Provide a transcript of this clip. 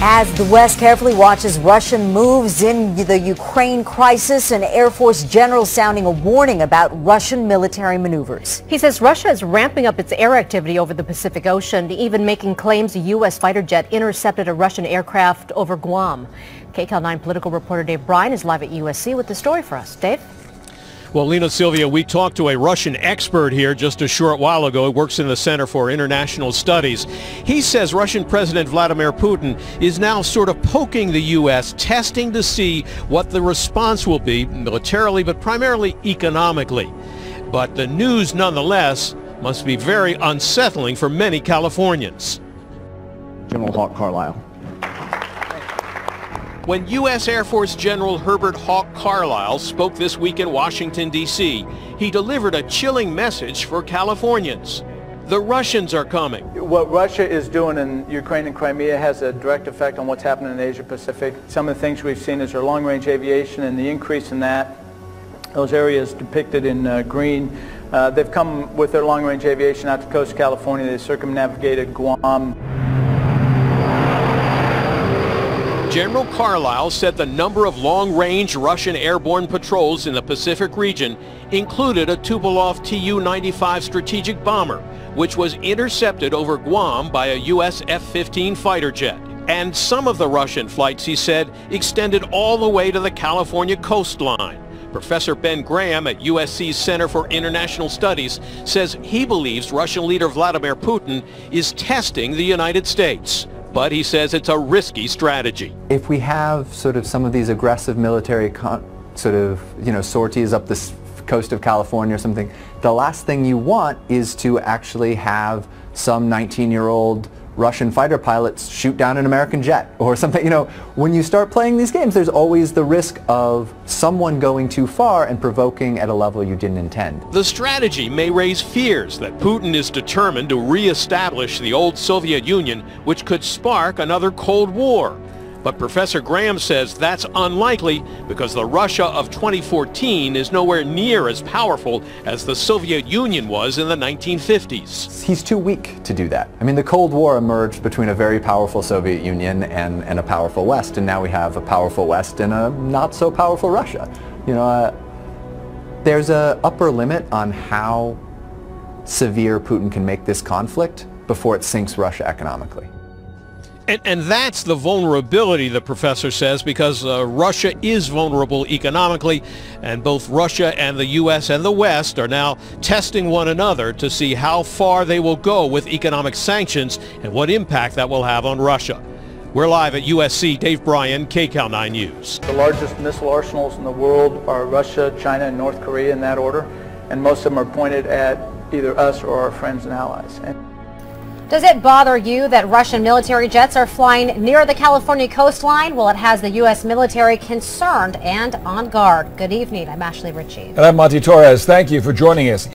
As the West carefully watches Russian moves in the Ukraine crisis, an Air Force general sounding a warning about Russian military maneuvers. He says Russia is ramping up its air activity over the Pacific Ocean, even making claims a U.S. fighter jet intercepted a Russian aircraft over Guam. KCAL 9 political reporter Dave Bryan is live at USC with the story for us. Dave? Well, Lena, Sylvia, we talked to a Russian expert here just a short while ago. He works in the Center for International Studies. He says Russian President Vladimir Putin is now sort of poking the U.S., testing to see what the response will be militarily, but primarily economically. But the news, nonetheless, must be very unsettling for many Californians. General Hawk Carlyle. When U.S. Air Force General Herbert Hawk Carlyle spoke this week in Washington, D.C., he delivered a chilling message for Californians. The Russians are coming. What Russia is doing in Ukraine and Crimea has a direct effect on what's happening in Asia Pacific. Some of the things we've seen is their long-range aviation and the increase in that. Those areas depicted in green. They've come with their long-range aviation out to the coast of California. They circumnavigated Guam. General Carlyle said the number of long-range Russian airborne patrols in the Pacific region included a Tupolev Tu-95 strategic bomber, which was intercepted over Guam by a U.S. F-15 fighter jet. And some of the Russian flights, he said, extended all the way to the California coastline. Professor Ben Graham at USC's Center for International Studies says he believes Russian leader Vladimir Putin is testing the United States. But he says it's a risky strategy. If we have sort of some of these aggressive military sorties up the coast of California or something, the last thing you want is to actually have some 19-year-old Russian fighter pilots shoot down an American jet or something. You know, when you start playing these games, there's always the risk of someone going too far and provoking at a level you didn't intend. The strategy may raise fears that Putin is determined to re-establish the old Soviet Union, which could spark another Cold War. But Professor Graham says that's unlikely because the Russia of 2014 is nowhere near as powerful as the Soviet Union was in the 1950s. He's too weak to do that. I mean, the Cold War emerged between a very powerful Soviet Union and a powerful West, and now we have a powerful West and a not so powerful Russia. You know, there's an upper limit on how severe Putin can make this conflict before it sinks Russia economically. And that's the vulnerability, the professor says, because Russia is vulnerable economically, and both Russia and the U.S. and the West are now testing one another to see how far they will go with economic sanctions and what impact that will have on Russia. We're live at USC. Dave Bryan, KCAL 9 News. The largest missile arsenals in the world are Russia, China, and North Korea in that order, and most of them are pointed at either us or our friends and allies. Does it bother you that Russian military jets are flying near the California coastline? Well, it has the U.S. military concerned and on guard. Good evening. I'm Ashley Ritchie. And I'm Monty Torres. Thank you for joining us.